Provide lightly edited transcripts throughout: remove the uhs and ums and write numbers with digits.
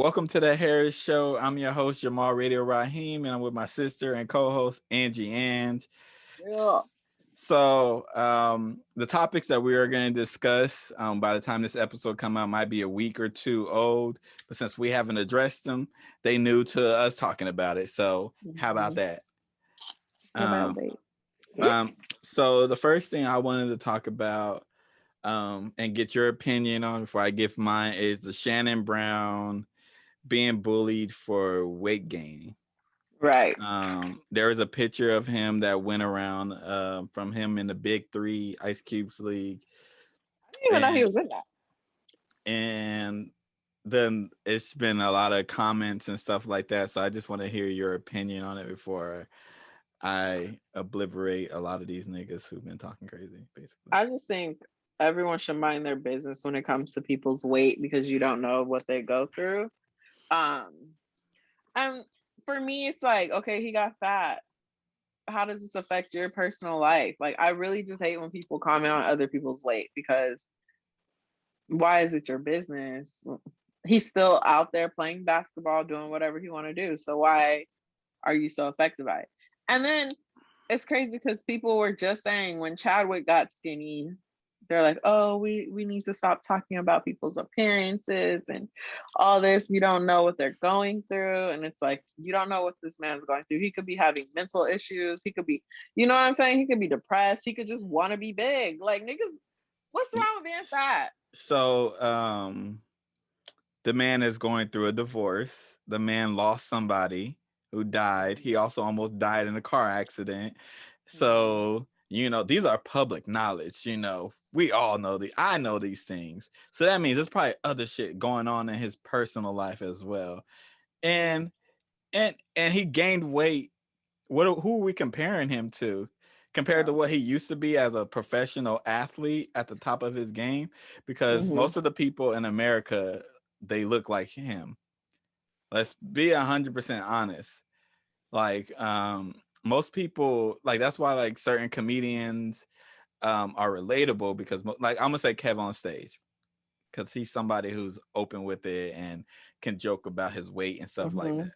Welcome to the Harris Show. I'm your host, Jamal Radio Raheem, and I'm with my sister and co-host, Angie Ang. Yeah. The topics that we are going to discuss by the time this episode come out might be a week or two old, but since we haven't addressed them, they new to us talking about it. So how about Mhm. that? About Um, that. Yeah. so the first thing I wanted to talk about and get your opinion on before I give mine is the Shannon Brown being bullied for weight gain. Right. There was a picture of him that went around from him in the Big Three Ice Cube's league, I didn't even know he and was in that. and then it's been a lot of comments and stuff like that. So I just want to hear your opinion on it before I obliterate a lot of these niggas who've been talking crazy, basically. I just think everyone should mind their business when it comes to people's weight because you don't know what they go through. Um, and for me, it's like, okay, he got fat. How does this affect your personal life? Like, I really just hate when people comment on other people's weight because why is it your business? He's still out there playing basketball, doing whatever he want to do. So why are you so affected by it? And then it's crazy because people were just saying when Chadwick got skinny, they're like, oh, we need to stop talking about people's appearances and all this. You don't know what they're going through. And it's like, you don't know what this man's going through. He could be having mental issues. He could be, you know what I'm saying? He could be depressed. He could just want to be big. Like, niggas, what's wrong with being fat? So the man is going through a divorce. The man lost somebody who died. He also almost died in a car accident. Mhm. So, these are public knowledge, We all know I know these things. So that means there's probably other shit going on in his personal life as well. Mhm. And and he gained weight. Who are we comparing him to? Compared to Yeah. what he used to be as a professional athlete at the top of his game, because Mhm. most of the people in America, they look like him. Let's be 100% honest. Like, most people, like, that's why like certain comedians are relatable because like I'm gonna say Kev on stage because he's somebody who's open with it and can joke about his weight and stuff like Mhm.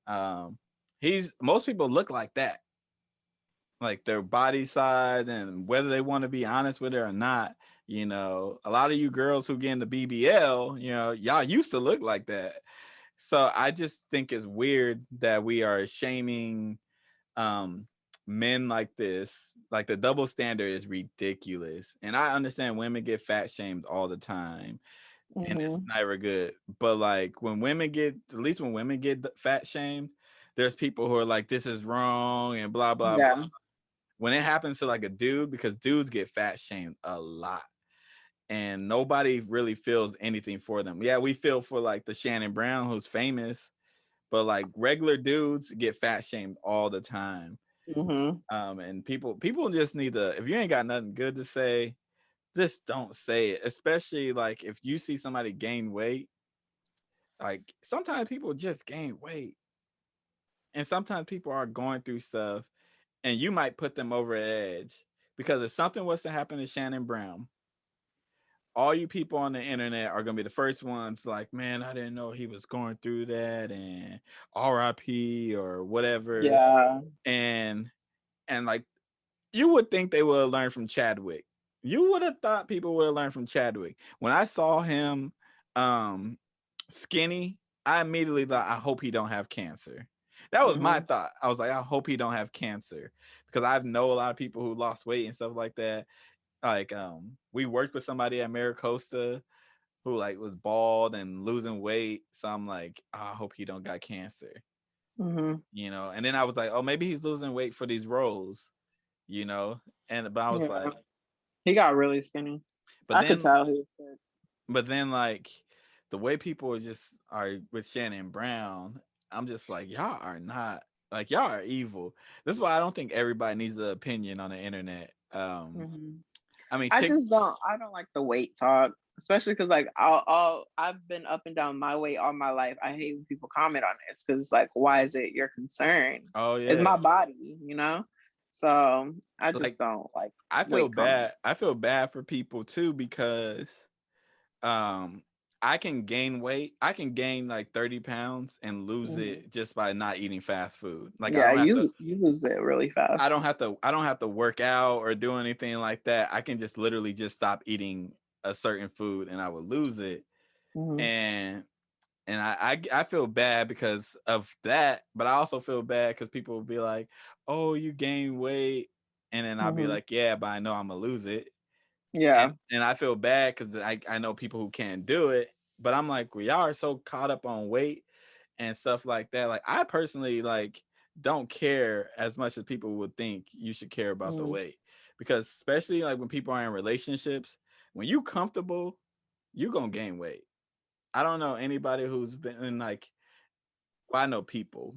that. He's most people look like that, like their body size, and whether they want to be honest with it or not. A lot of you girls who get into BBL, y'all used to look like that. So I just think it's weird that we are shaming um men like this. Like, the double standard is ridiculous. And I understand women get fat shamed all the time and it's Mhm. never good. But like at least when women get fat shamed, there's people who are like, this is wrong and blah blah blah. Yeah. When it happens to like a dude, because dudes get fat shamed a lot and nobody really feels anything for them. Yeah, we feel for like the Shannon Brown who's famous, but like regular dudes get fat shamed all the time. Mhm. And people just need to, if you ain't got nothing good to say, just don't say it. Especially like if you see somebody gain weight, like sometimes people just gain weight. And sometimes people are going through stuff and you might put them over the edge. Because if something was to happen to Shannon Brown, all you people on the internet are gonna be the first ones like, man, I didn't know he was going through that, and RIP or whatever. Yeah. And like, you would think they would have learned from Chadwick. You would have thought people would have learned from Chadwick. When I saw him um skinny, I immediately thought, I hope he don't have cancer. That was my Mhm. thought. I was like, I hope he don't have cancer. Because I know a lot of people who lost weight and stuff like that. Like, we worked with somebody at Maricosta who like was bald and losing weight. So I'm like, oh, I hope he don't got cancer. Mhm. And then I was like, oh, maybe he's losing weight for these roles, you know. And but I was Yeah. like, He got really skinny. but I could then tell he was sick. like the way people are with Shannon Brown, I'm just like, y'all are not, like, y'all are evil. That's why I don't think everybody needs an opinion on the internet. Mhm. I mean, I tick. just don't. I don't like the weight talk, especially because like I've been up and down my weight all my life. I hate when people comment on this because it's like, why is it your concern? Oh It's yeah, my body, you know. So I like just don't like I feel weight comments. bad. I feel bad for people too because um I can gain weight. I can gain like 30 pounds and lose Mhm. it just by not eating fast food. Like Yeah, you lose it really fast. I don't have to work out or do anything like that. I can just literally just stop eating a certain food and I would lose it. Mhm. And I feel bad because of that, but I also feel bad because people will be like, "Oh, you gain weight," and then I'll be Mhm. like, "Yeah, but I know I'm gonna lose it," Yeah. and I feel bad because I know people who can't do it, but I'm like, well, y'all are so caught up on weight and stuff like that. Like I personally like don't care as much as people would think you should care about the Mhm. weight because especially like when people are in relationships, when you comfortable, you gonna gain weight. I don't know anybody who's been in like, well, I know people,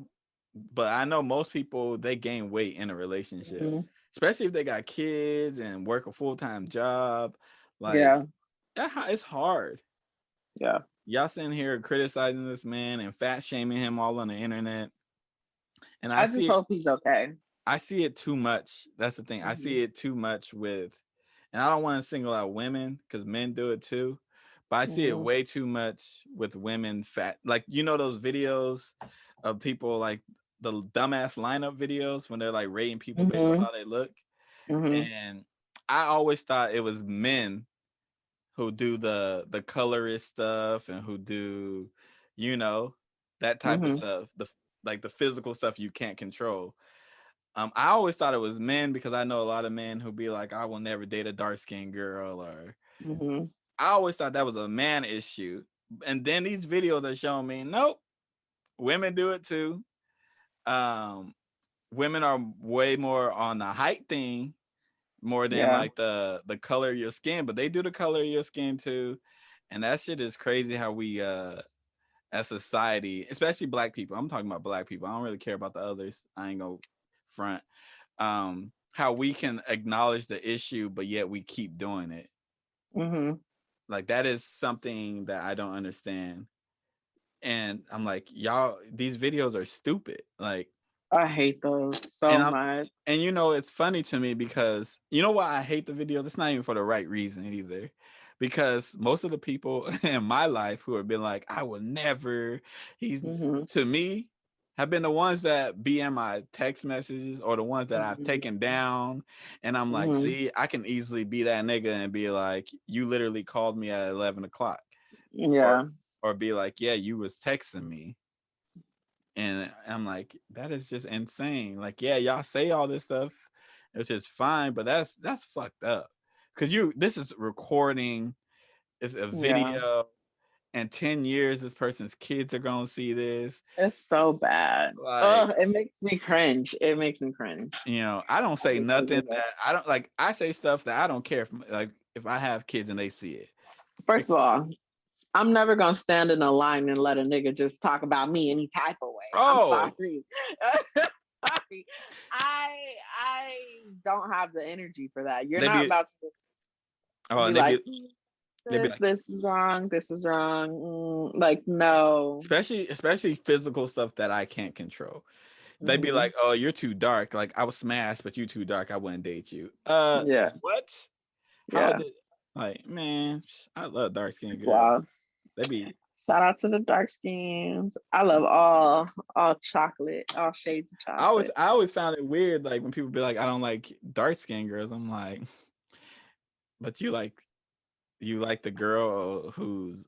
but I know most people they gain weight in a relationship, Mhm. especially if they got kids and work a full-time job. Like Yeah. it's hard. Yeah. Y'all sitting here criticizing this man and fat shaming him all on the internet, and I just hope he's okay. I see it too much. That's the thing. I Mhm. see it too much with, and I don't want to single out women because men do it too, but I see it Mhm. way too much with women fat. Like you know those videos of people like the dumbass lineup videos when they're like rating people based on Mhm. how they look, Mhm. and I always thought it was men who do the colorist stuff and who do, you know, that type of Mhm. stuff. Like the physical stuff you can't control. I always thought it was men because I know a lot of men who be like, I will never date a dark skinned girl, or Mhm. I always thought that was a man issue. And then these videos are showing me, nope, women do it too. Um, Women are way more on the height thing more than Yeah. like the color of your skin, but they do the color of your skin too. And that shit is crazy how we as society, especially black people. I'm talking about black people. I don't really care about the others. I ain't gonna front. How we can acknowledge the issue, but yet we keep doing it. Mhm. Like that is something that I don't understand. And I'm like, y'all, these videos are stupid. Like, I hate those so and I'm much. and you know, it's funny to me because you know why I hate the video? That's not even for the right reason either. Because most of the people in my life who have been like, I will never, he's Mhm. to me, have been the ones that be in my text messages or the ones that I've Mhm. taken down. And I'm like, Mhm. see, I can easily be that nigga and be like, you literally called me at 11 o'clock. Or Yeah. or be like, yeah, you was texting me. And I'm like, that is just insane. Like, yeah, y'all say all this stuff, it's just fine, but that's fucked up. Cause this is recording, it's a Yeah. video, and 10 years this person's kids are gonna see this. It's so bad. Like, Oh, it makes me cringe. It makes me cringe. I don't say Every time I nothing do that that. I don't like. I say stuff that I don't care if like if I have kids and they see it. First of all, I'm never gonna stand in a line and let a nigga just talk about me any type of way. I'm Oh, sorry. Sorry. I don't have the energy for that. You're they not be about to oh, be and they like, be they be like, this is wrong, this is wrong. Like, no. especially physical stuff that I can't control. They'd be Hmm. like, "Oh, you're too dark. Like I was smashed, but you too dark. I wouldn't date you." Yeah, What? How yeah. did? Like, man, I love dark skinned It's girls. wild. They be. Shout out to the dark skins. I love all chocolate, all shades of chocolate. I always found it weird, like when people be like, "I don't like dark skinned girls." I'm like, but you like the girl who's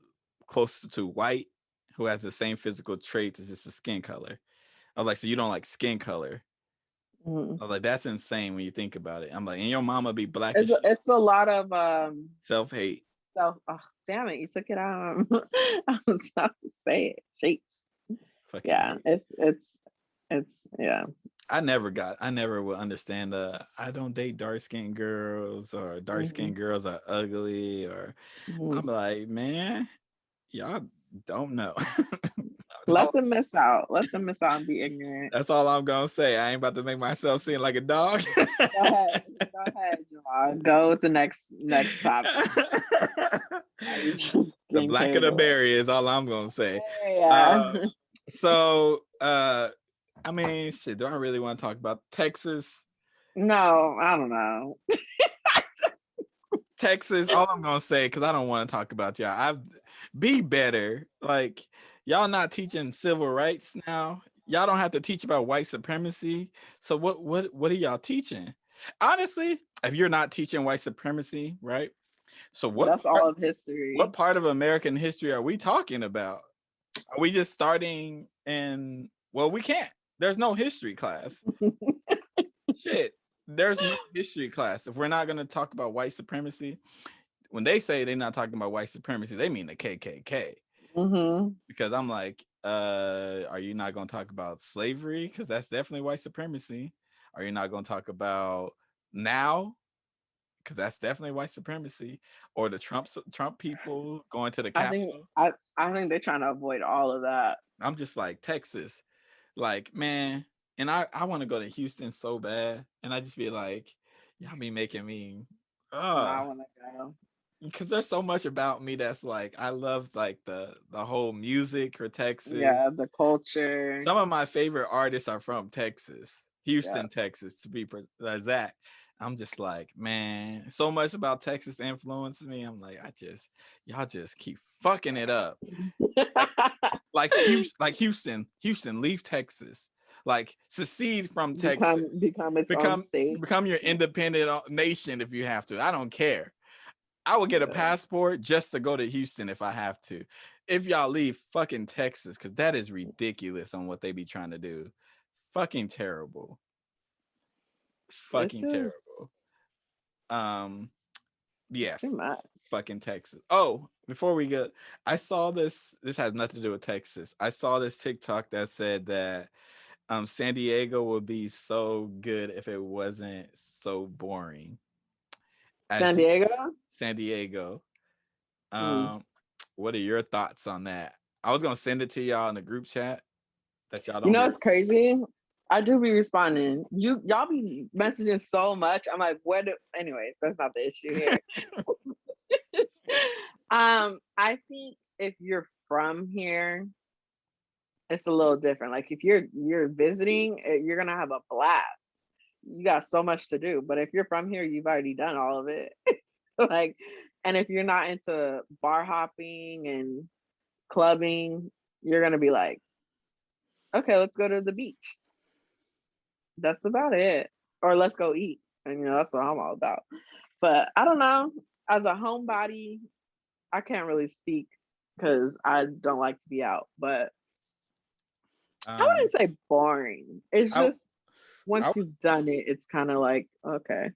close to white, who has the same physical traits as just the skin color. I was like, so you don't like skin color? Mhm. I was like, that's insane when you think about it. I'm like, and your mama be black as It's shit, it's a lot of self hate. self. Oh, damn it! You took it out. I was about to say it. Sheesh. Fucking Yeah, hate. it's yeah. I never will understand I don't date dark skinned girls or dark Hmm. skinned girls are ugly or Hmm. I'm like, man, y'all don't know. Let them miss out. Let them miss out and be ignorant. That's all I'm gonna say. I ain't about to make myself seem like a dog. Go ahead. Go ahead, Jamal. Go with the next topic. I just The getting blacker carried the away. berry is all I'm gonna say. Yeah. Uh, so I mean, shit, do I really want to talk about Texas? No, I don't know. Texas, all I'm gonna say, because I don't want to talk about y'all. Be better. Like, y'all not teaching civil rights now. Y'all don't have to teach about white supremacy. So what are y'all teaching? Honestly, if you're not teaching white supremacy, right? So That's all of history. what part of American history are we talking about? Are we just starting in, well, we can't. There's no history class. Shit. There's no history class. If we're not going to talk about white supremacy, when they say they're not talking about white supremacy, they mean the KKK. Mm-hmm. Because I'm like, are you not going to talk about slavery? Because that's definitely white supremacy. Are you not going to talk about now? Because that's definitely white supremacy. Or the Trump people going to the I think Capitol. I think they're trying to avoid all of that. I'm just like, Texas, like, man. And I want to go to Houston so bad, and I just be like, y'all be making me, Now uh, I want to go. because there's so much about me that's like, I love like the whole music for Texas. Yeah, the culture. Some of my favorite artists are from Texas, Yeah, Houston, Texas, to be exact. I'm just like, man, so much about Texas influenced me. I'm like, y'all just keep fucking it up. Like, Houston, leave Texas. Like, secede from Texas. become its own Become state. become your independent nation if you have to. I don't care. I would get a Yeah, passport just to go to Houston if I have to. If y'all leave fucking Texas, because that is ridiculous on what they be trying to do. Fucking terrible. it's Fucking just terrible. Um, yeah, too much. fucking Texas. Oh, before we go, I saw this. This has nothing to do with Texas. I saw this TikTok that said that San Diego would be so good if it wasn't so boring. San As you, Diego. San Diego. Mm. Um, what are your thoughts on that? I was gonna send it to y'all in the group chat that y'all You don't know be. it's crazy. I do be responding. Y'all be messaging so much. I'm like, what? Anyways, that's not the issue here. I think if you're from here, it's a little different. Like if you're visiting, you're gonna have a blast. You got so much to do. But if you're from here, you've already done all of it. Like, and if you're not into bar hopping and clubbing, you're gonna be like, okay, let's go to the beach. That's about it. Or let's go eat. And that's what I'm all about. But I don't know. As a homebody, I can't really speak because I don't like to be out. But I Um, wouldn't say boring. It's I, just I, once you've done it, it's kind of like, okay.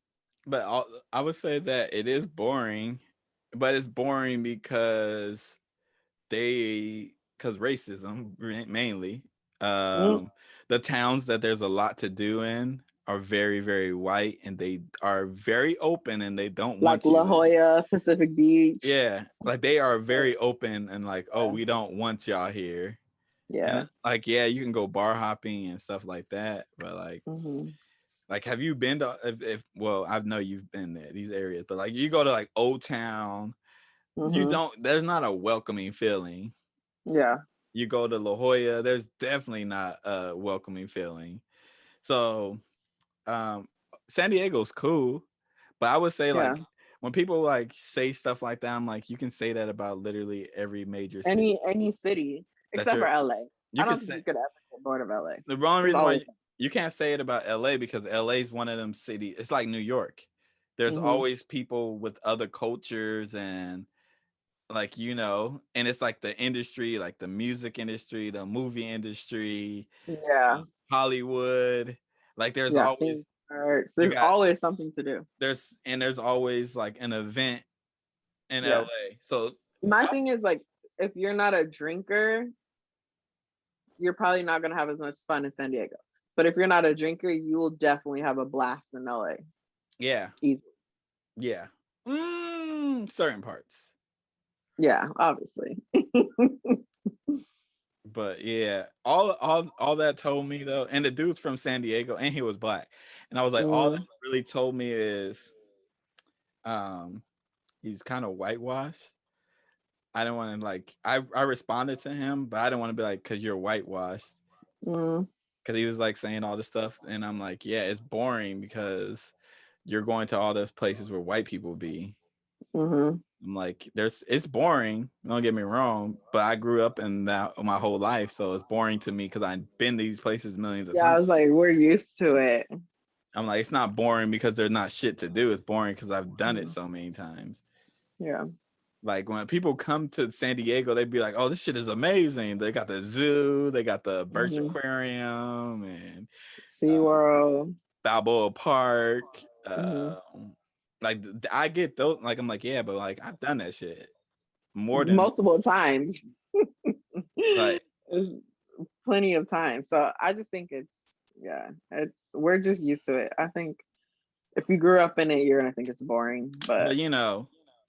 but I would say that it is boring, but it's boring because because racism mainly. Mm, Um, the towns that there's a lot to do in are very, very white, and they are very open, and they don't like want you La to. Jolla, Pacific Beach. Yeah, like they are uh, very open and like, oh, Yeah. we don't want y'all here. Yeah. And like, yeah, you can go bar hopping and stuff like that, but Hmm. like, have you been to if well, I know you've been there these areas, but like, you go to like Old Town, you Hmm. don't. There's not a welcoming feeling. Yeah. You go to La Jolla, there's definitely not a welcoming feeling. So, um, San Diego's cool, but I would say Yeah. like when people like say stuff like that, I'm like, you can say that about literally every major city Any city that except for LA. you I can don't think say. you could ever get bored of LA. The wrong It's reason why always. you can't say it about LA, because LA is one of them cities. It's like New York. There's Hmm. always people with other cultures and like, and it's like the industry, like the music industry, the movie industry, Yeah. Hollywood. Like there's Yeah. always Theme parks. you There's got always something to do. there's always like an event in Yeah. LA. So My I, thing is like, if you're not a drinker, you're probably not gonna have as much fun in San Diego. But if you're not a drinker, you will definitely have a blast in LA. yeah, Easy. yeah. Certain parts. Yeah, obviously. But yeah, all that told me though, and the dude's from San Diego, and he was black, and I was like, all that Mm, really told me is, um, he's kind of whitewashed. I didn't want to like, I responded to him, but I didn't want to be like, cause you're whitewashed, mm, cause he was like saying all this stuff, and I'm like, yeah, it's boring because you're going to all those places where white people be. Mm-hmm. I'm like, it's boring. Don't get me wrong, but I grew up in that my whole life, so it's boring to me because I've been to these places millions of Yeah, I times. was like, we're used to it. I'm like, it's not boring because there's not shit to do. It's boring because I've done it Mhm. so many times. Yeah. Like when people come to San Diego, they'd be like, "Oh, this shit is amazing." They got the zoo, they got the Birch Mm-hmm. Aquarium, and uh, SeaWorld. Balboa Park. Mm-hmm. Like I get those. Like I'm like, yeah, but like I've done that shit more than Multiple times. like. It's plenty of time. So I just think it's we're just used to it. I think if you grew up in it, you're gonna think it's boring. But But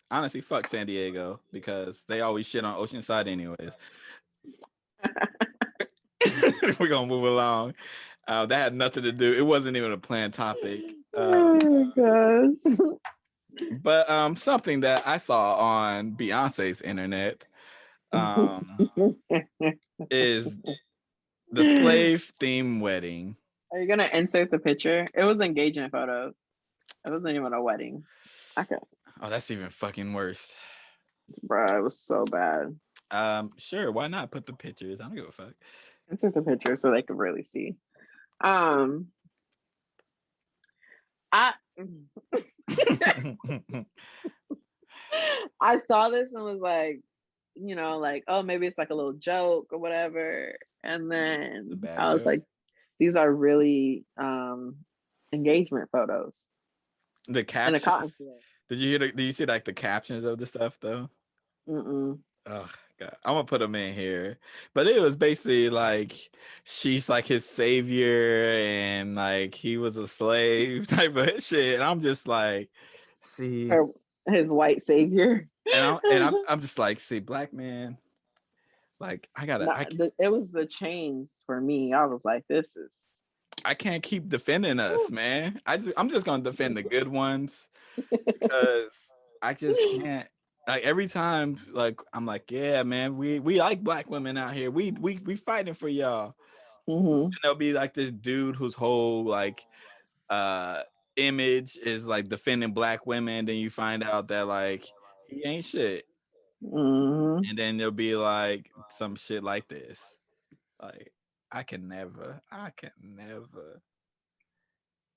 honestly, fuck San Diego because they always shit on Oceanside anyways. We're gonna move along. That had nothing to do. It wasn't even a planned topic. oh my gosh. But something that I saw on Beyonce's internet is the slave theme wedding. Are you gonna insert the picture? It was engagement photos. It wasn't even a wedding. Okay, Oh, that's even fucking worse. bro, it was so bad. Sure, why not put the pictures? I don't give a fuck. Insert the picture so they could really see. Um, I I saw this and was like, like, oh, maybe it's like a little joke or whatever. And It's a then bad I was joke. like, these are really engagement photos The in a captions. cotton field. Did you see like the captions of the stuff though? Mm-mm. Oh god, I'm gonna put them in here. But it was basically like she's like his savior, and like he was a slave type of shit. And I'm just like, see, Or his white savior. and I'm just like, see, black man, like No, it was the chains for me. I was like, this is. I can't keep defending us, man. I'm just gonna defend the good ones because I just can't. Like every time, like I'm like, yeah, man, we like black women out here. We fighting for y'all. Mm-hmm. And there'll be like this dude whose whole like uh image is like defending black women. Then you find out that like he ain't shit. Mm-hmm. And then there'll be like some shit like this. Like I can never.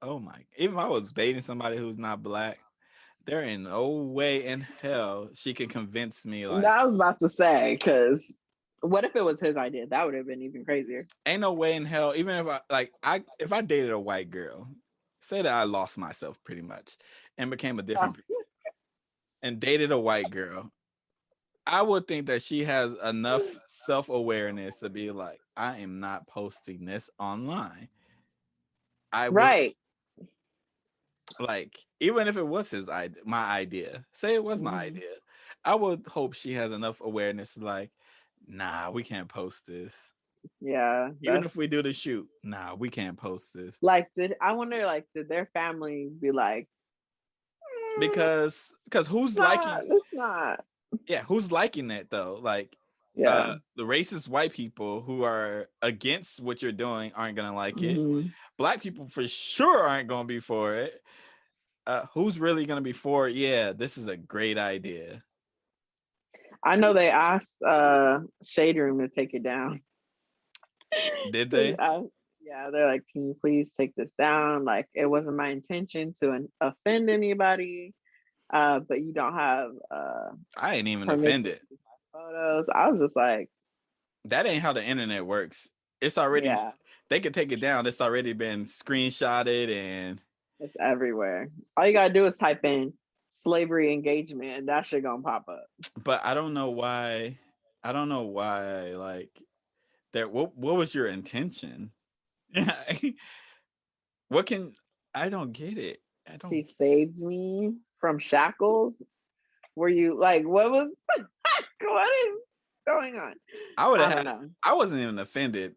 Oh my! Even if I was dating somebody who's not black, there ain't no way in hell she can convince me like I was about to say, because what if it was his idea? That would have been even crazier. ain't no way in hell. Even if I if I dated a white girl, say that I lost myself pretty much and became a different and dated a white girl, I would think that she has enough self awareness to be like, I am not posting this online. I would Right. like even if it was my idea, say it was my Mm-hmm. idea, I would hope she has enough awareness to like, nah, we can't post this. Yeah, Even if that's we do the shoot, nah, we can't post this like, did their family be like, because who's liking it's not. yeah, who's liking that though? Like Yeah. the racist white people who are against what you're doing aren't gonna like it. Mm-hmm. Black people for sure aren't gonna be for it. Who's really gonna be for it? Yeah, this is a great idea. I know they asked Shade Room to take it down. Did they? Yeah, they're like, can you please take this down? Like, it wasn't my intention to offend anybody, but you don't have I ain't even permission offended. to use my photos. I was just like, That ain't how the internet works. It's already yeah, they can take it down. It's already been screenshotted and it's everywhere. All you gotta do is type in slavery engagement, and that shit gonna pop up. but I don't know why. I don't know why like that what was your intention? what can I don't get it. I don't She saved me from shackles. Were you like, what was what is going on? I would have I don't had know. I wasn't even offended.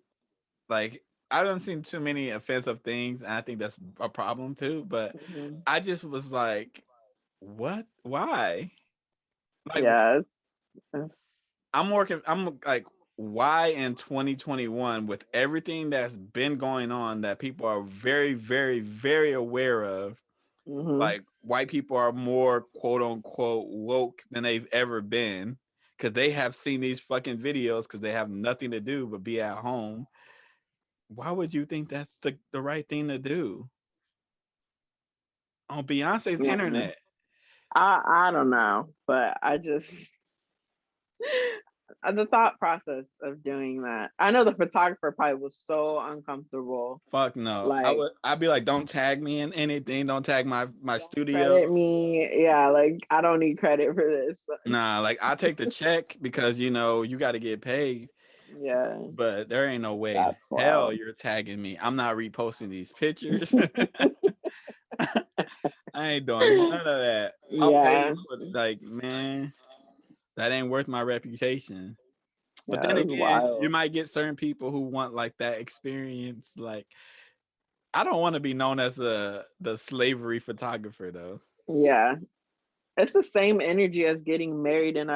Like I don't seen too many offensive things and I think that's a problem too, but Mhm. I just was like, what? Why? Like Yeah, it's I'm like why in 2021 with everything that's been going on that people are very very very aware of mm-hmm. like white people are more quote unquote woke than they've ever been because they have seen these fucking videos because they have nothing to do but be at home. Why would you think that's the right thing to do on Beyonce's Yeah. internet? I don't know, but I just the thought process of doing that. I know the photographer probably was so uncomfortable. Fuck no. Like, I'd be like, don't tag me in anything. Don't tag my don't studio. credit me. Yeah, like I don't need credit for this. Nah, like I take the check because you got to get paid. Yeah, But there ain't no way in that's hell wild. you're tagging me. I'm not reposting these pictures. I ain't doing none of that. I'll pay Yeah, for like, man, that ain't worth my reputation. But yeah, then it was again, you wild. might get certain people who want like that experience. Like, I don't want to be known as the slavery photographer though. Yeah, it's the same energy as getting married in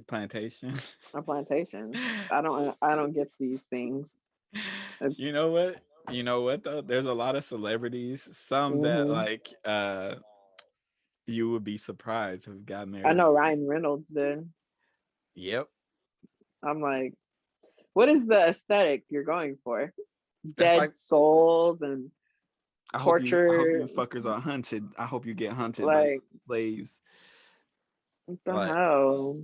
Plantation. a plantation. I don't get these things. It's, You know what? You know what though? There's a lot of celebrities, some that hmm like you would be surprised who got I married. know Ryan Reynolds did. Yep. I'm like, what is the aesthetic you're going for? That's like Dead souls and I hope torture. you fuckers are hunted. I hope you get hunted by Like, slaves. what the Like hell?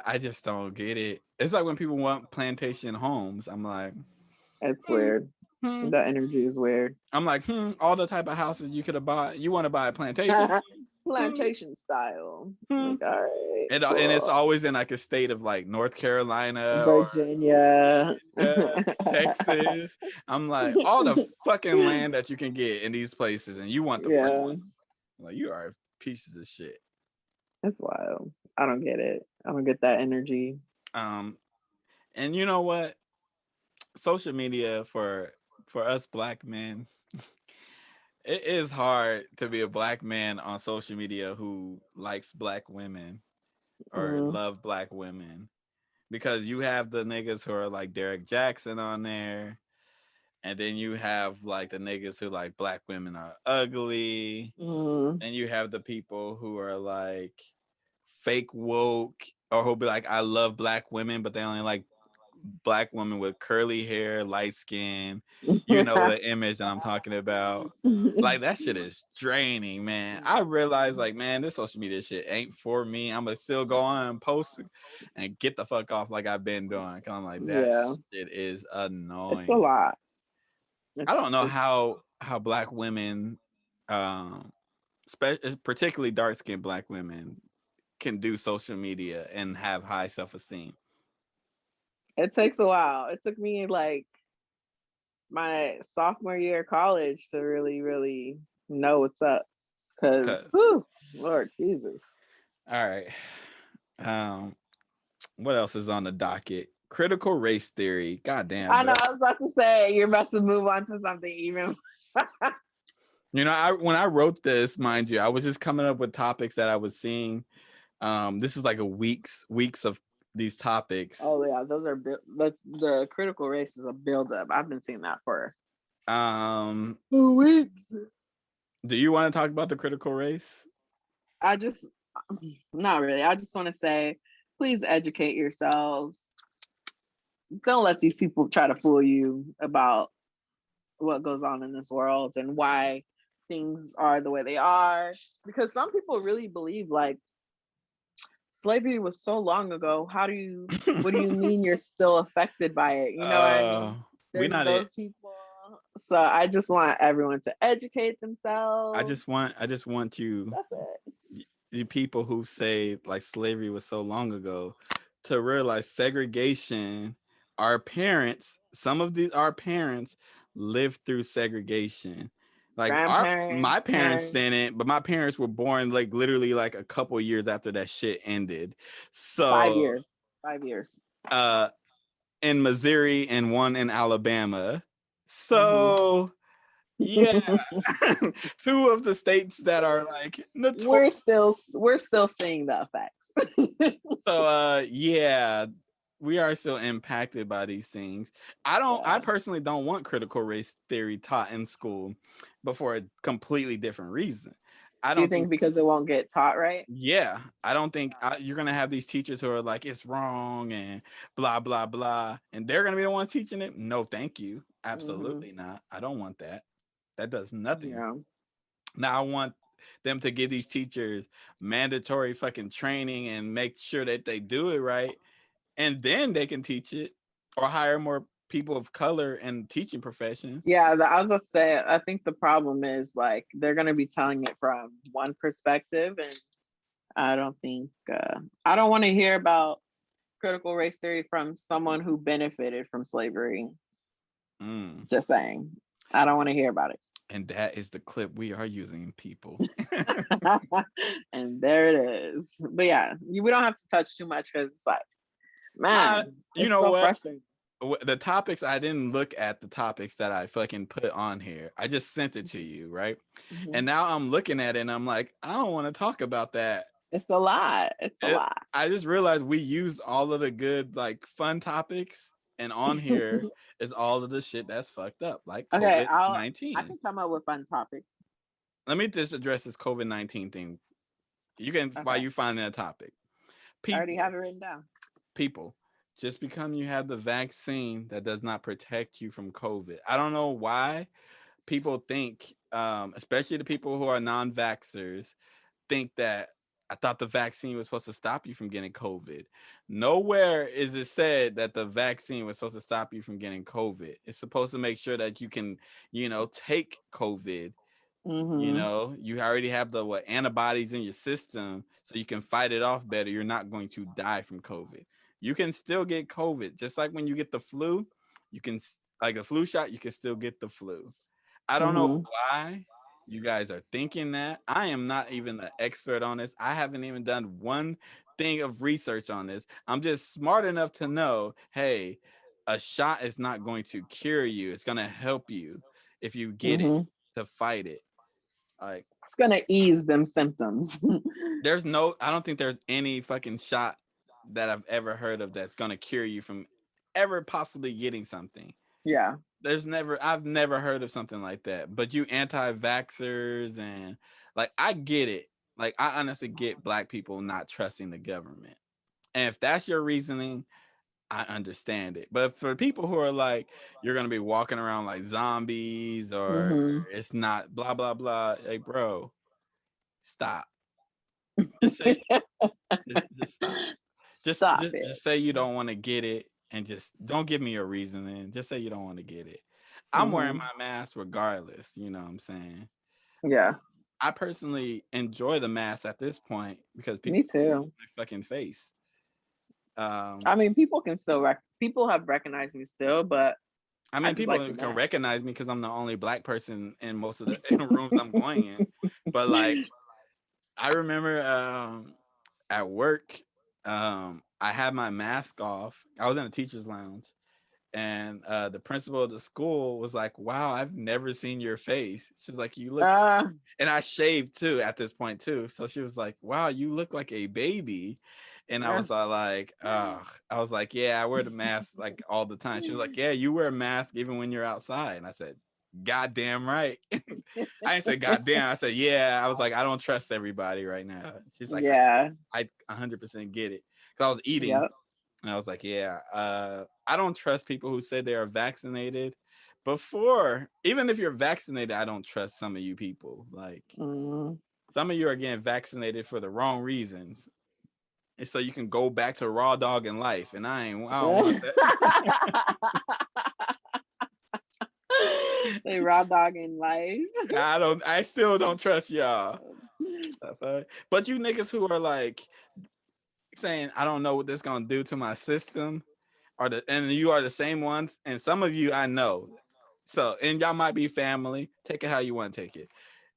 I just don't get it. It's like when people want plantation homes. I'm like, It's hmm, weird. hmm. The energy is weird. I'm like, all the type of houses you could have bought. You want to buy a plantation? Hmm, Plantation style. hmm. Like, all right, And it's cool. always in like a state of like North Carolina or Virginia. Virginia, Texas. I'm like, all the fucking land that you can get in these places, and you want the free Yeah, one. Like, you are pieces of shit. it's wild. I don't get it. I don't get that energy. Um, and you know what? Social media for us black men, it is hard to be a black man on social media who likes black women or Mm, love black women because you have the niggas who are like Derek Jackson on there. And then you have like the niggas who like black women are ugly. mm. And you have the people who are like fake woke or who'll be like, I love black women, but they only like black women with curly hair, light skin. You know the image that I'm talking about. Like that shit is draining, man. I realized like, man, this social media shit ain't for me. I'm gonna still go on and post and get the fuck off like I've been doing. Cause I'm like, that Yeah, shit is it's a annoying. lot. I don't know It's how black women, um, particularly dark skinned black women, can do social media and have high self esteem. it takes a while. It took me like my sophomore year of college to really, really know what's up. Cause, Cause whew, Lord Jesus. all right, um, what else is on the docket? Critical race theory. God damn, I know. bro. I was about to say you're about to move on to something even. When I wrote this, mind you, I was just coming up with topics that I was seeing. This is like a weeks of these topics. Oh yeah, those are the critical race is a buildup. I've been seeing that for Um, weeks. do you want to talk about the critical race? I just not really. I just want to say, please educate yourselves. Don't let these people try to fool you about what goes on in this world and why things are the way they are. Because some people really believe like slavery was so long ago. What do you mean you're still affected by it? You know what I uh, mean? we There's not it. those people. So I just want everyone to educate themselves. I just want you, That's it. you people who say like slavery was so long ago, to realize segregation. Our parents, some of these our parents lived through segregation. Like my Grandparents, parents parents, didn't, but my parents were born like literally like a couple years after that shit ended. 5 So years. 5 years. uh in Missouri and one in Alabama. Hmm. So yeah, two of the states that are like notorious. we're still seeing the effects. So yeah, we are still impacted by these things. I Yeah. personally don't want critical race theory taught in school, but for a completely different reason. I Do you don't think think. because it won't get taught right? Yeah, I don't think you're gonna have these teachers who are like it's wrong and blah blah blah, and they're gonna be the ones teaching it. No, thank you, Mm-hmm. absolutely not. I don't want that. That does nothing. Yeah. Now I want them to give these teachers mandatory fucking training and make sure that they do it right, and then they can teach it or hire more people of color in teaching professions. Yeah, I was gonna say, I think the problem is like they're gonna be telling it from one perspective, and I don't think I don't want to hear about critical race theory from someone who benefited from slavery. Mm. Just saying, I don't want to hear about it. And that is the clip we are using, people. And there it is. But yeah, we don't have to touch too much because it's like, uh, man, you it's know so what? frustrating. The topics, I didn't look at the topics that I fucking put on here. I just sent it to you, right? Mhm. And now I'm looking at it and I'm like, I don't want to talk about that. It's a lot. It's a It, lot. I just realized we use all of the good like fun topics, and on here is all of the shit that's fucked up, like Okay, COVID I 19. can come up with fun topics. Let me just address this COVID-19 thing. You can while Okay, you find that topic. I already People, have it written down. people, just because you have the vaccine, that does not protect you from COVID. I don't know why people think, especially the people who are non-vaxxers, think that I thought the vaccine was supposed to stop you from getting COVID. Nowhere is it said that the vaccine was supposed to stop you from getting COVID. It's supposed to make sure that you can, take COVID. Mm-hmm. You already have the antibodies in your system, so you can fight it off better. You're not going to die from COVID. You can still get COVID, just like when you get the flu. You can like a flu shot. You can still get the flu. I don't know Mm-hmm. why you guys are thinking that. I am not even an expert on this. I haven't even done one thing of research on this. I'm just smart enough to know, hey, a shot is not going to cure you. It's going to help you if you get it Mm-hmm. to fight it. Like It's gonna ease them symptoms. I don't think there's any fucking shot that I've ever heard of that's going to cure you from ever possibly getting something. Yeah. I've never heard of something like that. But you anti-vaxxers and like I get it. Like I honestly get black people not trusting the government. And if that's your reasoning, I understand it. But for people who are like, you're gonna be walking around like zombies or Mm-hmm. it's not blah blah blah, like bro, stop. Just say just stop. Just Stop just it. just say you don't want to get it and just don't give me a reasoning. Just say you don't want to get it. I'm wearing Mm-hmm. my mask regardless, you know what I'm saying? Yeah. I personally enjoy the mask at this point because Me people see too. my fucking face. Um I mean, people can still people have recognized me still, but I I mean just people like the can mask. recognize me because I'm the only black person in most of the rooms I'm going in. But like I remember at work, I had my mask off. I was in a teacher's lounge and the principal of the school was like, "Wow, I've never seen your face." She's like, "You look," Uh, and I shaved too at this point too. So she was like, "Wow, you look like a baby," and I uh, was all like, "Oh," I was like, "Yeah, I wear the mask like all the time." She was like, "Yeah, you wear a mask even when you're outside," and I said, "Goddamn right." I didn't say goddamn. I said, "Yeah." I was like, "I don't trust everybody right now." She's like, yeah. "I 100% get it," because I was eating. Yep. And I was like, yeah, I don't trust people who say they are vaccinated. Before, even if you're vaccinated, I don't trust some of you people. Like Mm. some of you are getting vaccinated for the wrong reasons. And so you can go back to raw dog in life. And I don't want that. They raw dog in life. I still don't trust y'all. But you niggas who are like saying, I don't know what this gonna do to my system, and you are the same ones, and some of you I know. So, and y'all might be family. Take it how you want to take it.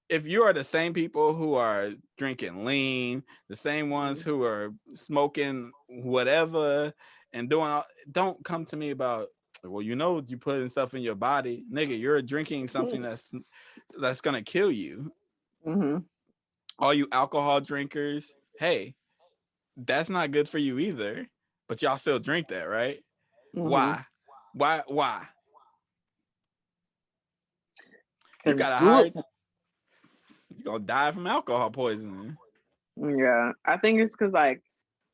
If you are the same people who are drinking lean, the same ones Mhm. who are smoking whatever and doing all, don't come to me about, well, you putting stuff in your body, nigga. You're drinking something that's gonna kill you. Mhm. All you alcohol drinkers, hey, that's not good for you either. But y'all still drink that, right? Mhm. Why? Why? You Because got a group. higher You're gonna die from alcohol poisoning. Yeah, I think it's because like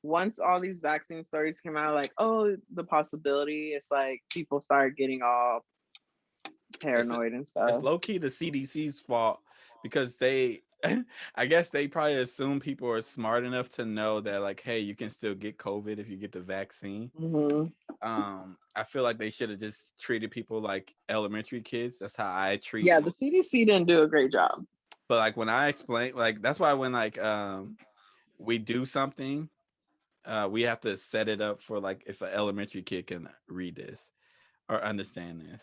once all these vaccine stories came out, like oh the possibility, it's like people started getting all It's paranoid and it's stuff. low key the CDC's fault because they I guess they probably assume people are smart enough to know that like, hey, you can still get COVID if you get the vaccine. Hmm. I feel like they should have just treated people like elementary kids. That's how I treat. Yeah, the CDC didn't do a great job. But like when I explain, like that's why when like we do something, we have to set it up for like if an elementary kid can read this or understand this.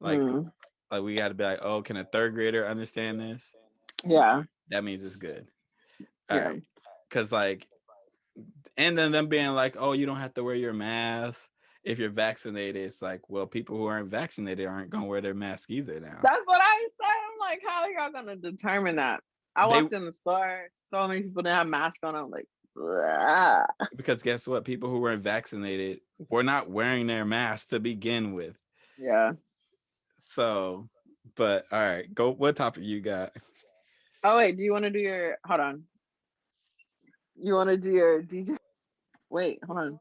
Like Mm, like we got to be like, oh, can a third grader understand this? yeah, That means it's good. All yeah. right, because like, and then them being like, oh, you don't have to wear your mask if you're vaccinated. It's like, well, people who aren't vaccinated aren't gonna wear their mask either now. That's what I said. I'm like, how are y'all gonna determine that? I They walked in the store, so many people didn't have masks on. I'm like, "Ugh." because guess what? People who weren't vaccinated were not wearing their masks to begin with. Yeah. So, but all right, go. What topic you got? Oh wait, do you want to do your? Hold on. You want to do your DJ? Wait, hold on.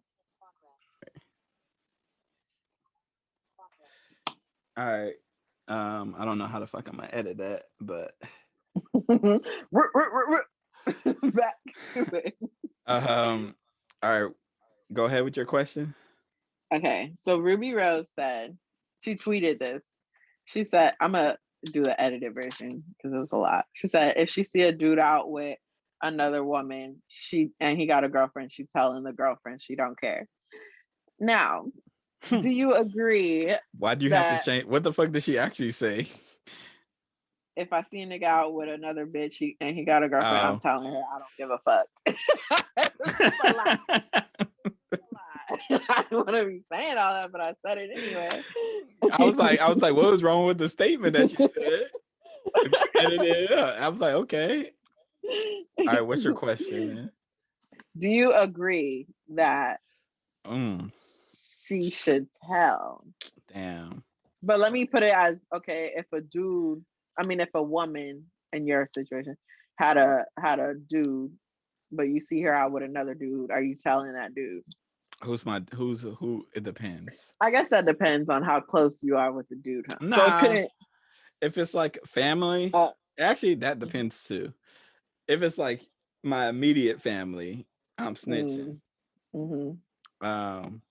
All right. I don't know how the fuck I'm gonna edit that, but Back to it. all right. Go ahead with your question. Okay, so Ruby Rose said she tweeted this. She said, "I'm gonna do the edited version because it was a lot." She said, "If she see a dude out with another woman, he got a girlfriend, she telling the girlfriend she don't care." Now, do you agree Why do you have to that change? What the fuck did she actually say? if I see a nigga out with another bitch and he got a girlfriend, I'm Oh. telling her I don't give a fuck. It's a lot. I don't want to be saying all that, but I said it anyway. I was like, what was wrong with the statement that you said? If you edit it up, I was like, okay. All right, what's your question, man? Do you agree that Mm, she should tell? damn. But let me put it as okay, if a dude, I mean if a woman in your situation had a dude, but you see her out with another dude, are you telling that dude? Who's who? It depends. I guess that depends on how close you are with the dude, huh? So it Nah, couldn't if it's like family, uh actually that depends too. If it's like my immediate family, I'm snitching. mm, mm-hmm. Um,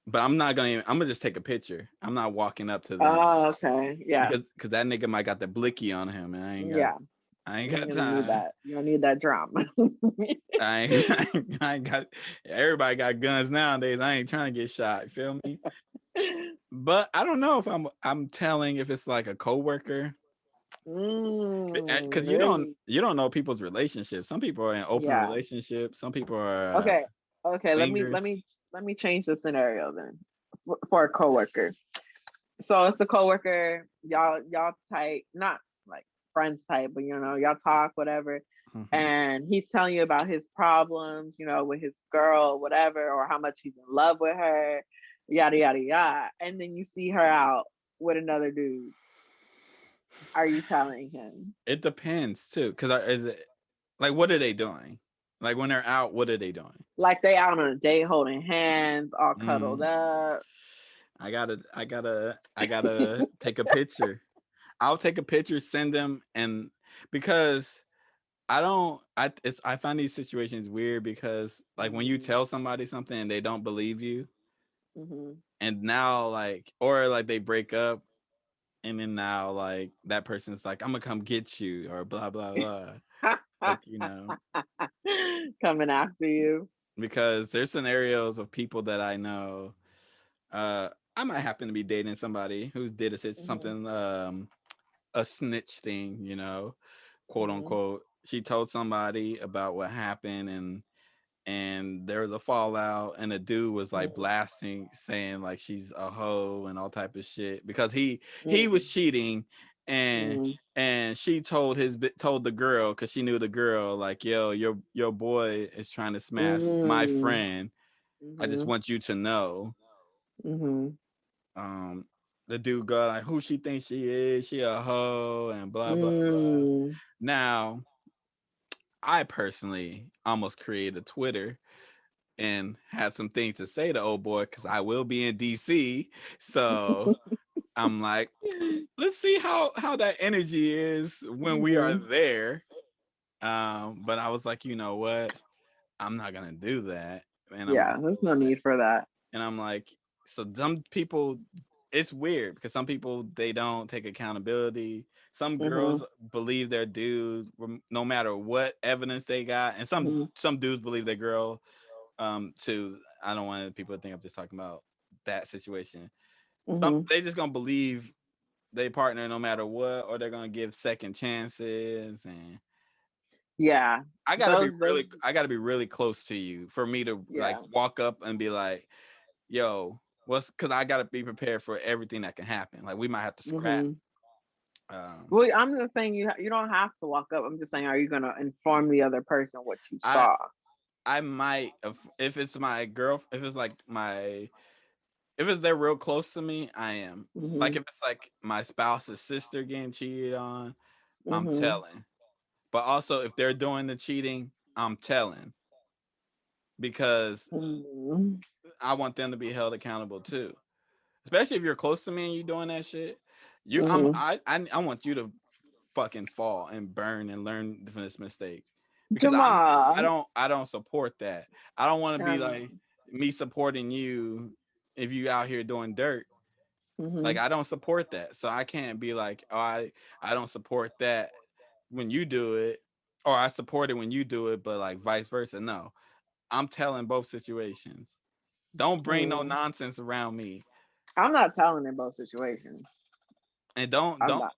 but I'm not gonna. I'm gonna just take a picture. I'm not walking up to them Oh, okay. Yeah. because that nigga might got the blicky on him, and Yeah. I ain't You ain't got gonna need time. that. You don't need that drama. I ain't got. Everybody got guns nowadays. I ain't trying to get shot. You feel me? But I don't know if I'm telling if it's like a coworker because Really? you don't know people's relationships. Some people are in open Yeah. relationships. Some people are Okay. Okay. Let me let swingers. me let me change the scenario then for a coworker. So it's a coworker. Y'all tight, not like friends type, but y'all talk whatever. Mhm. And he's telling you about his problems, with his girl, whatever, or how much he's in love with her, yada yada yada. And then you see her out with another dude. Are you telling him? It depends too, because like what are they doing? Like when they're out, what are they doing? Like they out on a date holding hands, all cuddled Mm, up. I gotta take a picture. I'll take a picture, send them, and because I don't, I find these situations weird because like when you Mm-hmm. tell somebody something and they don't believe you, Mm-hmm. and now like or like they break up, and then now like that person's like I'm gonna come get you or blah blah blah, like Coming after you. because there's scenarios of people that I know. I might happen to be dating somebody who did Mm-hmm. something a snitch thing, quote Mm-hmm. unquote. She told somebody about what happened and there was a fallout and a dude was like blasting saying like she's a hoe and all type of shit because he was cheating and Mm-hmm. and she told the girl because she knew the girl like yo your boy is trying to smash my friend. I just Mm-hmm. want you to know. Mm-hmm. um the dude go like, who she thinks she is, she a hoe, and blah blah blah. Mm, Now, I personally almost created a Twitter and had some things to say to old boy because I will be in DC. So I'm like, let's see how that energy is when we are mhm. there. But I was like, you know what? I'm not gonna do that. And I'm Yeah, also there's no like, need for that. and I'm like, so some people, it's weird because some people they don't take accountability. Some girls Mhm, believe their dude no matter what evidence they got, and mhm, some dudes believe their girl to I don't want people to think I'm just talking about that situation. Some mhm. they just gonna believe they partner no matter what, or they're gonna give second chances. And Yeah, those. I gotta be really close to you for me to like Yeah. walk up and be like, yo, what's because I gotta be prepared for everything that can happen. Like we might have to scrap. Mhm. Um Well, I'm just saying you don't have to walk up. I'm just saying, are you gonna inform the other person what you I saw? I might if it's my girl if it's like my if it's they're real close to me, I am. Like Mhm, if it's like my spouse's sister getting cheated on, I'm mhm, telling. But also if they're doing the cheating, I'm telling because mhm, I want them to be held accountable too. Especially if you're close to me and you doing that shit. mhm. I want you to fucking fall and burn and learn from this mistake. Because Jamal. I don't support that. I don't want to I be know. like me supporting you if you out here doing dirt. Like Mhm, I don't support that. So I can't be like, oh, I don't support that when you do it, or I support it when you do it, but like vice versa. No. I'm telling both situations. Don't bring no mhm. nonsense around me. I'm not telling in both situations. And I'm don't not.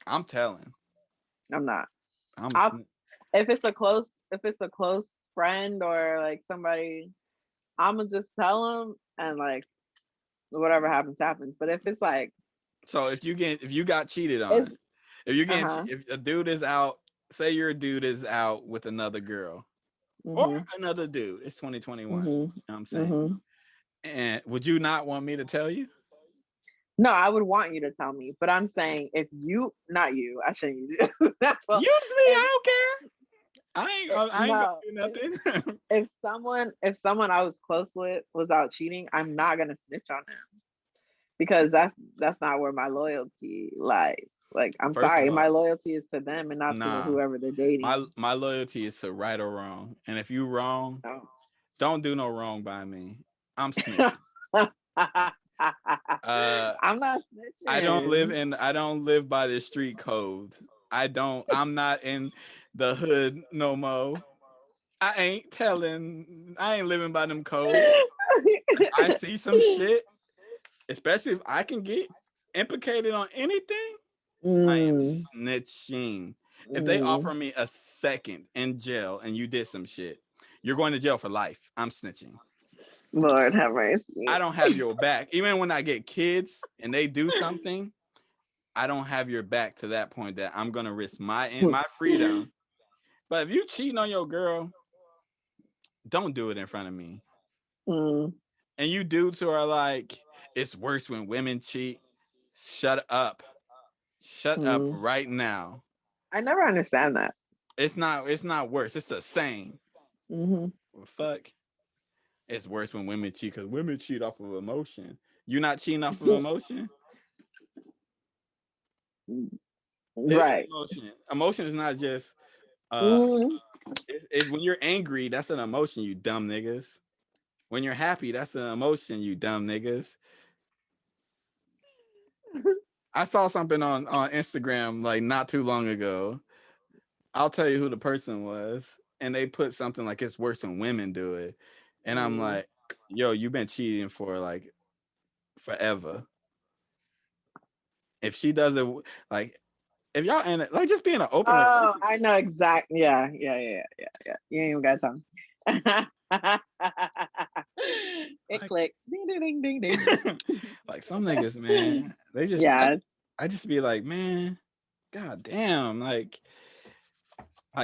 I'm telling. I'm not. I'm I sn- if it's a close friend or like somebody, I'm gonna just tell them and like whatever happens happens. But if it's like so if you got cheated it's on, if you getting uh-huh. if a dude is out, say your dude is out with another girl or Mhm. another dude, it's 2021. Mhm. You know what I'm saying? Mhm. And would you not want me to tell you? No, I would want you to tell me, but I'm saying if you, not you, I shouldn't use you. Well, Use me, if I don't care. I ain't no, gonna do nothing. if someone I was close with was out cheating, I'm not gonna snitch on them because that's not where my loyalty lies. Like, I'm First of sorry, all, my loyalty is to them and not to nah. whoever they're dating. My loyalty is to right or wrong. And if you wrong, No. don't do no wrong by me. I'm snitching. Uh I'm not snitching. I don't live by the street code. I'm not in the hood no more. I ain't living by them codes. If I see some shit, especially if I can get implicated on anything, I am Mm, snitching. If they offer mm. me a second in jail and you did some shit, you're going to jail for life. I'm snitching. Lord have I mercy. don't have your back. Even when I get kids and they do something, I don't have your back to that point that I'm gonna risk my freedom. But if you cheating on your girl, don't do it in front of me. Mm, And you dudes who are like, it's worse when women cheat. Shut up. Shut up mm. right now. I never understand that. It's not worse. It's the same. Hmm. Well, fuck. It's worse when women cheat because women cheat off of emotion. You not cheating off of emotion? It is Right. emotion. Emotion is not just Mm. it's when you're angry, that's an emotion, you dumb niggas. When you're happy, that's an emotion, you dumb niggas. I saw something on Instagram like not too long ago. I'll tell you who the person was, and they put something like it's worse when women do it, and I'm Mm. like, yo, you've been cheating for like forever. If she does it, like if y'all in it, like just be in an open Oh, relationship. I know exactly. Yeah, yeah, yeah, yeah, yeah. You ain't even got time. It Like, clicked. Ding, ding, ding, ding, ding. like some niggas, man, Yeah, I just be like, man, god damn, like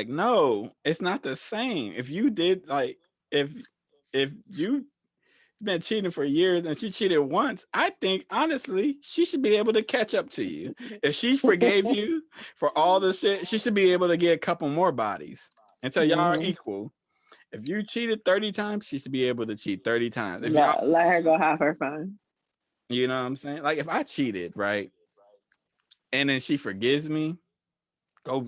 no, it's not the same. If you did like if if you been cheating for years and she cheated once, I think honestly she should be able to catch up to you. If she forgave you for all the shit, she should be able to get a couple more bodies until y'all are Mhm. equal. If you cheated 30 times, she should be able to cheat 30 times. If y'all, Let her go have her fun. you know what I'm saying? Like if I cheated, right, and then she forgives me, go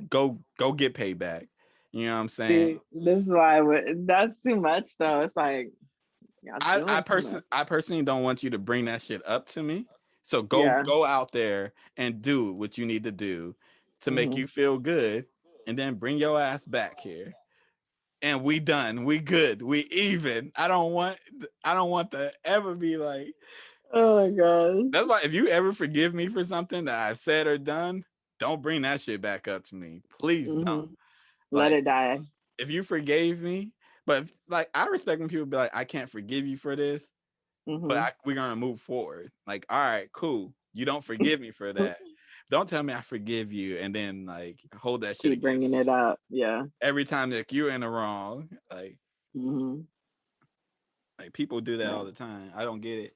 get payback. You know what I'm saying? See, this is why that's too much though. It's like y'all doing too much. I personally don't want you to bring that shit up to me. So Yeah. go out there and do what you need to do to make Hmm. you feel good, and then bring your ass back here. And we done. We good. We even. I don't want to ever be like. Oh my gosh. That's why if you ever forgive me for something that I've said or done, don't bring that shit back up to me. Please don't. Hmm. Let Like it die. if you forgave me, but like I respect when people be like, I can't forgive you for this, but Hmm. we're gonna move forward. Like, all right, cool. You don't forgive me for that. Don't tell me I forgive you and then like hold that shit Keep against bringing me it up. Yeah. every time that you're in the wrong. Hmm. Like people do that Yeah. all the time. I don't get it.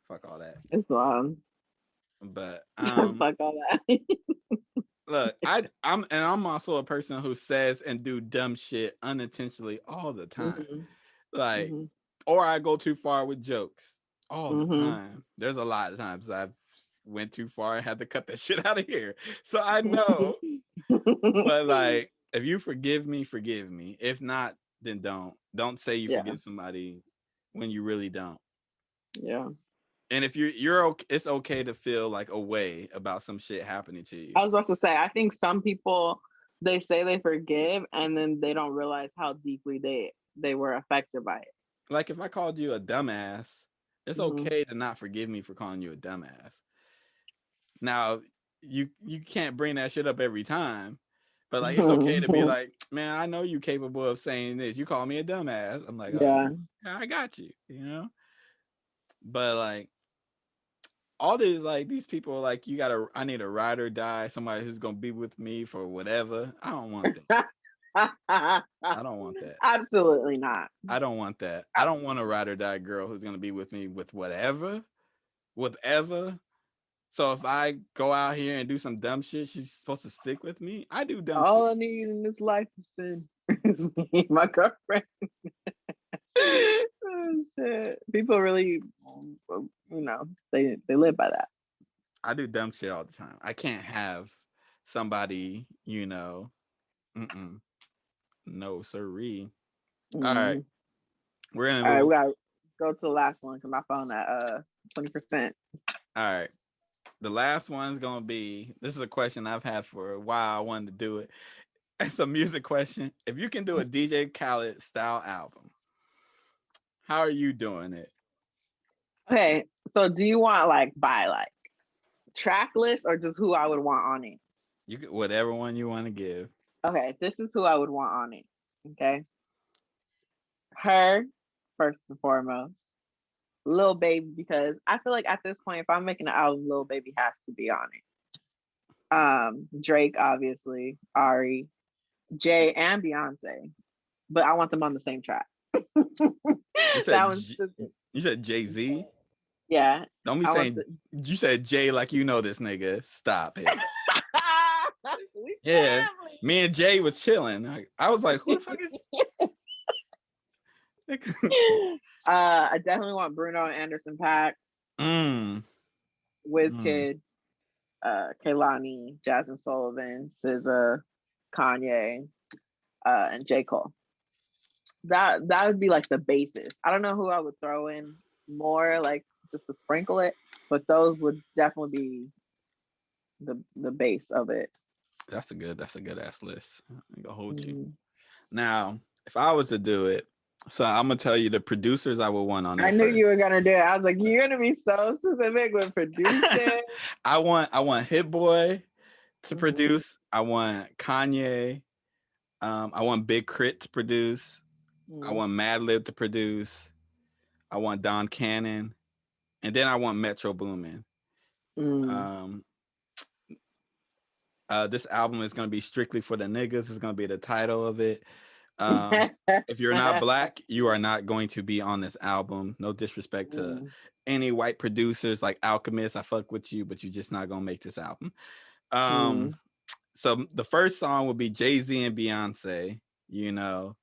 Fuck all that. It's But fuck all that. look, I'm also a person who says and do dumb shit unintentionally all the time. Hmm. Like, Hmm. or I go too far with jokes all the Hmm. time. There's a lot of times I've went too far and had to cut that shit out of here. So I know, but like, if you forgive me, forgive me. If not, then don't. Don't say you Yeah. forgive somebody when you really don't. Yeah. And if you're okay, it's okay to feel like a way about some shit happening to you. I was about to say, I think some people they say they forgive and then they don't realize how deeply they were affected by it. Like if I called you a dumbass, it's Hmm. okay to not forgive me for calling you a dumbass. Now, you can't bring that shit up every time, but like it's okay to be like, man, I know you capable of saying this. You call me a dumbass. I'm like, Yeah. I got you, you know. But like all these like these people like I need a ride or die, somebody who's gonna be with me for whatever. I don't want that. I don't want that. Absolutely not. I don't want that. I don't want a Absolutely. ride or die girl who's gonna be with me with whatever. So if I go out here and do some dumb shit, she's supposed to stick with me. I do dumb shit. All I need in this life is sin. Is me, my girlfriend. Oh, shit. People really, they live by that. I do dumb shit all the time. I can't have somebody, no siree. All right, Mhm. we're gonna All right, move. we gotta go to the last one because my phone at 20%. All right, the last one's gonna be. This is a question I've had for a while. I wanted to do it. It's a music question. If you can do a DJ Khaled style album, how are you doing it? Okay, so do you want like by like track list or just who I would want on it? You can, whatever one you want to give. Okay, this is who I would want on it. Okay, her first and foremost, Lil Baby, because I feel like at this point, if I'm making an album, Lil Baby has to be on it. Drake, obviously, Ari, Jay, and Beyonce, but I want them on the same track. You That said one's stupid. you said Jay Z. Yeah, Don't be I want saying the. you said Jay like you know this nigga. Stop it. We Yeah, me and Jay was chilling. I was like, who the fuck is? I definitely want Bruno and Anderson .Paak, mm, mm. Wizkid, Kehlani, Jasmine Sullivan, SZA, Kanye, and J. Cole. That would be like the basis. I don't know who I would throw in more, like just to sprinkle it, but those would definitely be the base of it. That's a good ass list. I'm gonna hold you. Mhm. Now, if I was to do it, so I'm gonna tell you the producers I would want on I there knew first. you were gonna do it. I was like, you're gonna be so specific with producing. I want Hit Boy to Hmm. produce. I want Kanye. I want Big Crit to produce. I Hmm. want Madlib to produce. I want Don Cannon, and then I want Metro Boomin. Hmm. Um, this album is gonna be strictly for the niggas. Is gonna be the title of it. If you're not black, you are not going to be on this album. No disrespect to Mm, any white producers like Alchemist. I fuck with you, but you're just not gonna make this album. mm, So the first song will be Jay-Z and Beyonce. You know,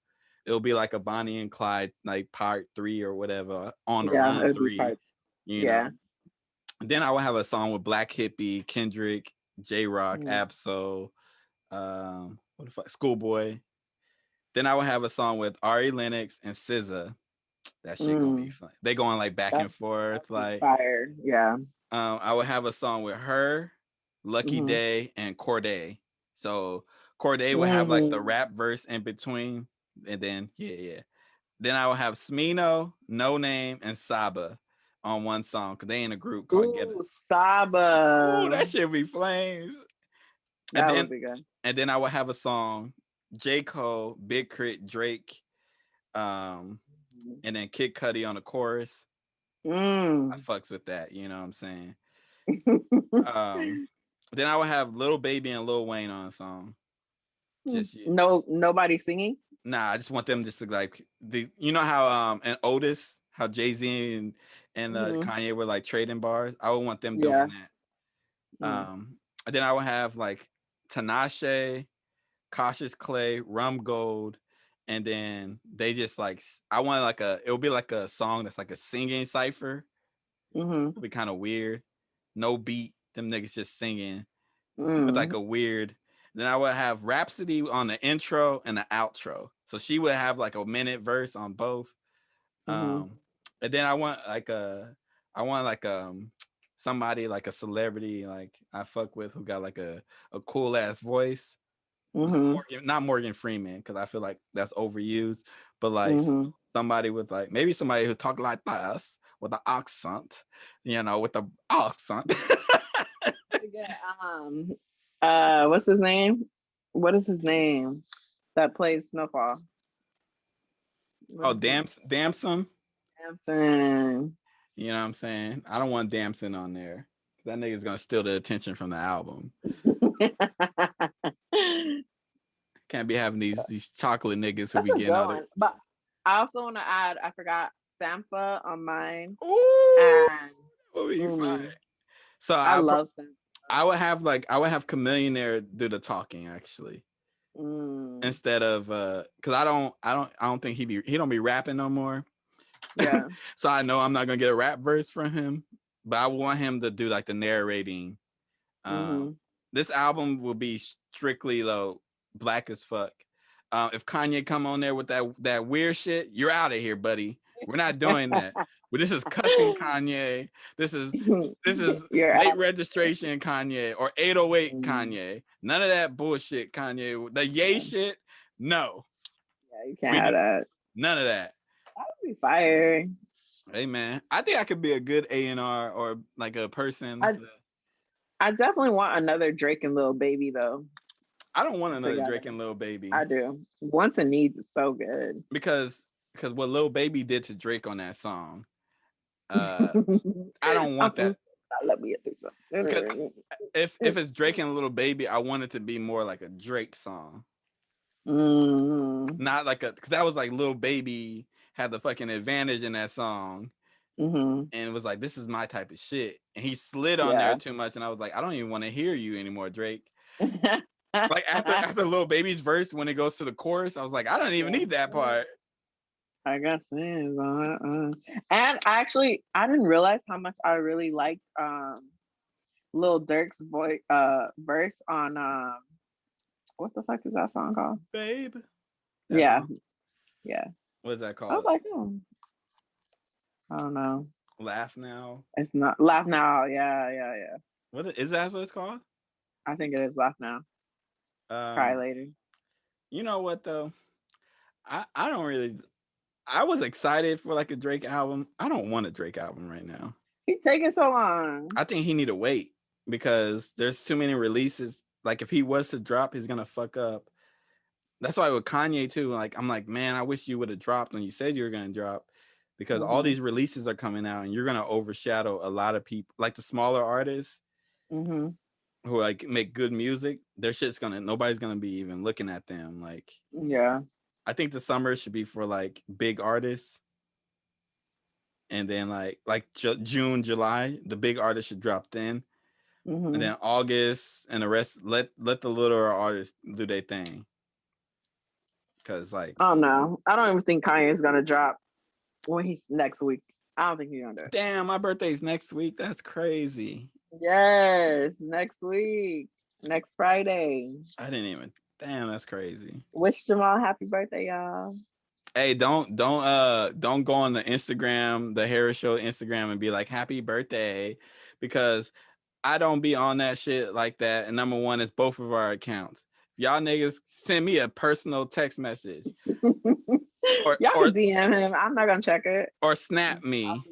it'll be like a Bonnie and Clyde, like part 3 or whatever, on the yeah, run it'd be 3. part. You Yeah. know, then I will have a song with Black Hippie, Kendrick, J Rock, Mm, Absol, what the fuck, Schoolboy. Then I will have a song with Ari Lennox and SZA. That shit gonna be mm, fun. They going like back that and forth. that'd be Like, fire. Yeah. I will have a song with her, Lucky Mm-hmm. Day, and Corday. So Corday will have like the Mm, rap verse in between, and then yeah. Then I will have Smino, No Name, and Saba on one song because they in a group called Get It. ooh, Ooh, Saba. that should be flames. And That would then be good. I will have a song, J. Cole, Big Crit, Drake, and then Kid Cudi on the chorus. I Mm. fucks with that, you know what I'm saying? Um, then I would have Lil Baby and Lil Wayne on a song. Just you. No, nobody singing. Nah, I just want them just to like you know how and Otis, how Jay-Z and Hmm. Kanye were like trading bars. I would want them Yeah. doing that. Mm. And then I would have like Tinashe, Cautious Clay, Rum Gold, and then they just like I want like it'll be like a song that's like a singing cipher. Hmm. It'll be kind of weird. No beat, them niggas just singing with like Mm. a weird. Then I would have Rhapsody on the intro and the outro. So she would have like a minute verse on both. Hmm. And then I want like somebody like a celebrity like I fuck with who got like a cool ass voice. Hmm. Not Morgan Freeman because I feel like that's overused, but like Hmm. somebody with like maybe somebody who talk like us with the accent, you know, with the accent. Forget, what's his name? What is his name? That plays Snowfall. What Oh, is his Damson. Samson? You know what I'm saying? I don't want Damson on there. That nigga's gonna steal the attention from the album. Can't be having these chocolate niggas who That's be a getting good all the. one. But I also want to add, I forgot Sampha on mine. Ooh, And will be fine. mm, So I love Sampha. I would have Chameleonaire do the talking actually Mm, instead of because I don't think he don't be rapping no more. yeah. So I know I'm not gonna get a rap verse from him, but I want him to do like the narrating. Um, Hmm. this album will be strictly though black as fuck. If Kanye come on there with that weird shit, you're out of here, buddy. We're not doing that. But this is cussing Kanye. This is You're late out. registration Kanye or 808 Mm, Kanye. None of that bullshit Kanye. The yay yeah. shit, no. Yeah, you can't We have do that. none of that. That would be fire. Hey man, I think I could be a good A&R or like a person. I I definitely want another Drake and Lil Baby though I don't want another together. Drake and Lil Baby I do. Wants and Needs is so good. because what Lil Baby did to Drake on that song, uh, I don't want that. I love me a Because threesome. if it's Drake and Little Baby, I want it to be more like a Drake song, Mm, not like because that was like Lil Baby had the fucking advantage in that song, mm-hmm. and it was like this is my type of shit, and he slid on there Yeah. too much, and I was like I don't even want to hear you anymore, Drake. Like after Lil Baby's verse when it goes to the chorus, I was like I don't even Yeah. need that part. I guess it is. And actually, I didn't realize how much I really liked Lil Durk's voice verse on what the fuck is that song called? Babe, that Yeah, song. yeah. What is that I was called? like, oh, I don't know. Laugh Now. It's not Laugh Now. Yeah, yeah, yeah. Is that what it's called? I think it is Laugh Now. Cry Um, Later. you know what though? I don't really. I was excited for like a Drake album. I don't want a Drake album right now. He's taking so long. I think he need to wait because there's too many releases. Like if he was to drop, he's gonna fuck up. That's why with Kanye too. Like I'm like, man, I wish you would have dropped when you said you were gonna drop, because all Mm-hmm. these releases are coming out and you're gonna overshadow a lot of people, like the smaller artists Mm-hmm. who like make good music. Their shit's gonna nobody's gonna be even looking at them. Like Yeah. I think the summer should be for like big artists, and then June, July, the big artists should drop then, and then August and the rest let the littler artists do their thing. Cause like, oh no, I don't even think Kanye is gonna drop when he's next week. I don't think he's gonna do it. damn, my birthday's next week. That's crazy. Yes, next week, next Friday. I didn't even. Damn, that's crazy. Wish Jamal happy birthday, y'all. Hey, don't go on the Instagram, the Harris Show Instagram, and be like happy birthday, because I don't be on that shit like that. And number one, it's both of our accounts. Y'all niggas send me a personal text message. Y'all can DM him. I'm not gonna check it. Or snap me,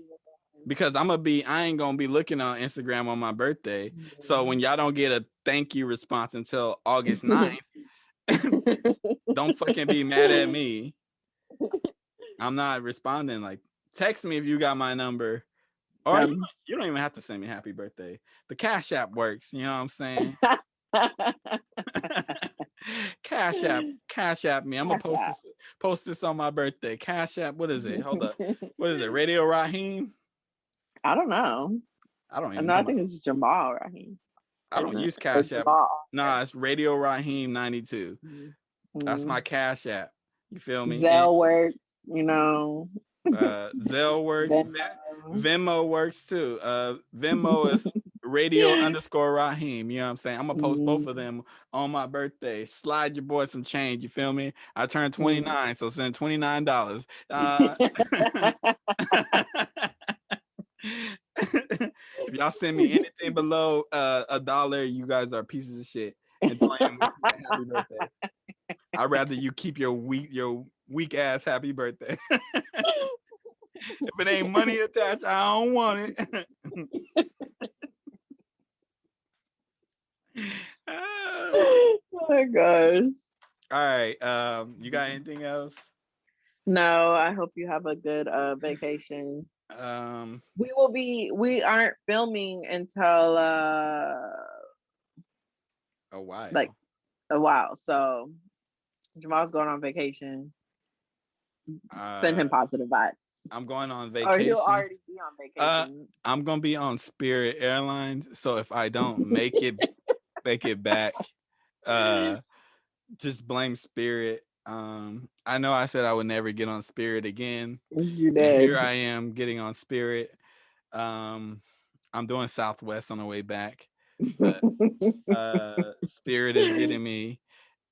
because I ain't gonna be looking on Instagram on my birthday. So when y'all don't get a thank you response until August 9th, don't fucking be mad at me. I'm not responding. Like, text me if you got my number. Or you don't even have to send me happy birthday. The Cash App works. You know what I'm saying? Cash App me. I'm gonna post this on my birthday. Cash App. What is it? Hold up. What is it? Radio Raheem? I don't know. I don't even know. know. I think it's Jamal Raheem. I don't use Cash App. Nah, it's Radio Raheem 92. That's my Cash App. You feel me? Zelle works, you know. Zelle works. Venmo works too. Venmo is radio_Raheem. You know what I'm saying? I'm gonna post both of them on my birthday. Slide your boy some change. You feel me? I turned 29, so send $29. If y'all send me anything below $1, you guys are pieces of shit. And playing with me happy birthday. I'd rather you keep your weak ass happy birthday. If it ain't money attached, I don't want it. Oh my gosh. All right. You got anything else? No, I hope you have a good vacation. We aren't filming until a while. Like a while. So Jamal's going on vacation. Send him positive vibes. I'm going on vacation. Or he'll already be on vacation. I'm gonna be on Spirit Airlines. So if I don't make it back, just blame Spirit. I know I said I would never get on Spirit again. You did. And here I am getting on Spirit. I'm doing Southwest on the way back. But, Spirit is getting me,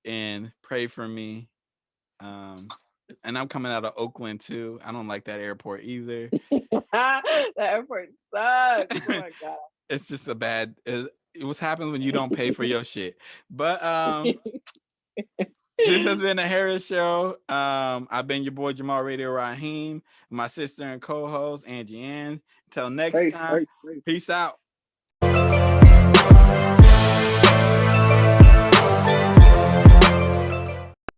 and pray for me. And I'm coming out of Oakland too. I don't like that airport either. The airport sucks. Oh my god. It's just a bad. It what happens when you don't pay for your shit. But this has been the Harris Show. I've been your boy Jamal Radio Raheem, my sister and co-host Angie Ang. Until next time, peace out.